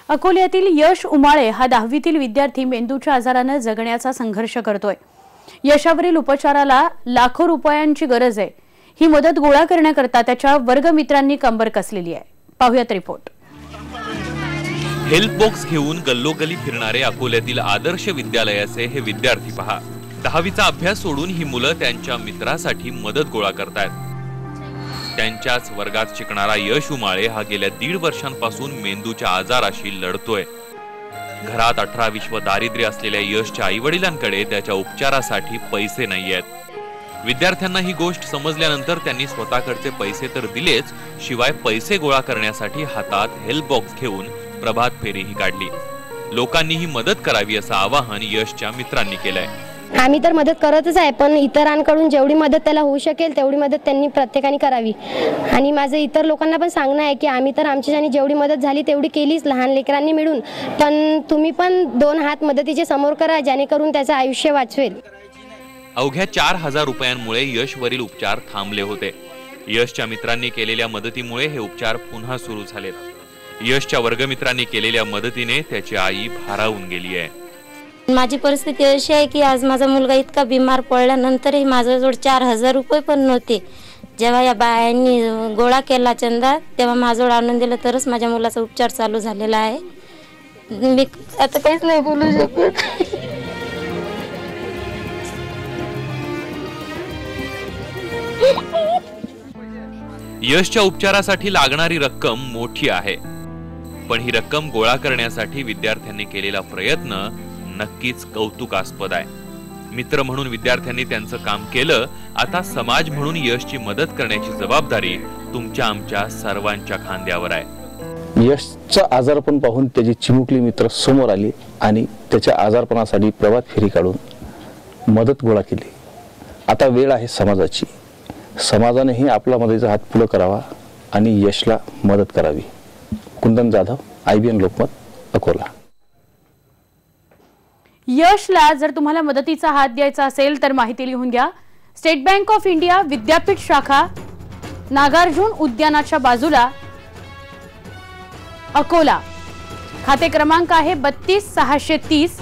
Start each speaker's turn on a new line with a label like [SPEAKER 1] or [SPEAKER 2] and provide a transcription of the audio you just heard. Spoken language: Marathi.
[SPEAKER 1] अकोल्यातील यश उमाळे हा 10वीतील विद्यार्थी मेंदूच्या आजाराने जगण्याचा संघर्ष करतोय। यशावरील उपचाराला लाखो रुपयांची गरज आहे। ही मदत गोळा करण्याकरता त्याच्या वर्गमित्रांनी कंबर कसलेली आहे। पाहूयात रिपोर्ट।
[SPEAKER 2] हेल्प बॉक्स घेऊन गल्लोगल्ली फिरणारे अकोल्यातील आदर्श विद्यालयाचे हे विद्यार्थी पहा। 10वीचा अभ्यास सोडून ही मुलं त्यांच्या मित्रासाठी मदत गोळा करतायत। त्यांच्याच वर्गात शिकणारा यश उमाळे हा गेल्या 1.5 वर्षांपासून मेंदूच्या आजाराशी लढतोय। घरात 18-20 दारिद्र्य असलेल्या यशच्या आईवडिलांकडे त्याच्या उपचारासाठी पैसे नाहीयेत। विद्यार्थ्यांना ही गोष्ट समजल्यानंतर त्यांनी स्वतःकडचे पैसे तर दिलेच, शिवाय पैसे गोळा करण्यासाठी हातात हेल्प बॉक्स घेऊन प्रभात फेरीही काढली। लोकांनी ही मदत करावी असं आवाहन यशच्या मित्रांनी केलंय।
[SPEAKER 3] आम्ही तर मदत करतच आहे, पण इतरांकडून जेवढी मदत त्याला होऊ शकेल तेवढी मदत त्यांनी प्रत्येकाने करावी। आणि माझं इतर लोकांना पण सांगणं आहे की आम्ही तर आमच्याने जेवढी मदत झाली तेवढी केलीच लहान लेकरांनी मिळून, पण तुम्ही पण 2 हात मदतीचे समोर करा, जेणेकरून त्याचं आयुष्य वाचवेल।
[SPEAKER 2] अवघ्या 4,000 रुपयांमुळे यशवरील उपचार थांबले होते। यशच्या मित्रांनी केलेल्या मदतीमुळे हे उपचार पुन्हा सुरू झालेत। यशच्या वर्गमित्रांनी केलेल्या मदतीने त्याची आई भारावून गेली आहे।
[SPEAKER 4] माझी परिस्थिती अशी आहे की आज माझा मुलगा इतका बिमार पडल्यानंतरही माझ्याजवळ 4,000 रुपये पण नव्हते। जेव्हा या बायांनी गोळा केला चंदा, तेव्हा माझ्याजवळ आणून दिलं, तरच माझ्या मुलाचा उपचार चालू झालेला आहे। मी आता काहीच नाही बोलू शकत।
[SPEAKER 2] यशच्या उपचारासाठी लागणारी रक्कम मोठी आहे, पण ही रक्कम गोळा करण्यासाठी विद्यार्थ्यांनी केलेला प्रयत्न नक्कीच कौतुकास्पद आहे। मित्र म्हणून विद्यार्थ्यांनी त्यांचं काम केलं, आता समाज म्हणून यशची मदत करण्याची जबाबदारी तुमच्या आमच्या सर्वांच्या खांद्यावर आहे।
[SPEAKER 5] यशचं आजारपण पाहून त्याची चिमुकली मित्र समोर आली आणि त्याच्या आजारपणासाठी प्रभात फेरी काढून मदत गोळा केली। आता वेळ आहे समाजाची। समाजानेही आपला मदतीचा हात पुढे करावा आणि यशला मदत करावी। कुंदन जाधव, IBN लोकमत, अकोला।
[SPEAKER 1] यशला जर तुम्हाला मदतीचा हात द्यायचा असेल तर माहिती लिहून घ्या। स्टेट बँक ऑफ इंडिया विद्यापीठ शाखा, नागार्जुन उद्यानाच्या बाजूला, अकोला। खाते क्रमांक आहे 32 630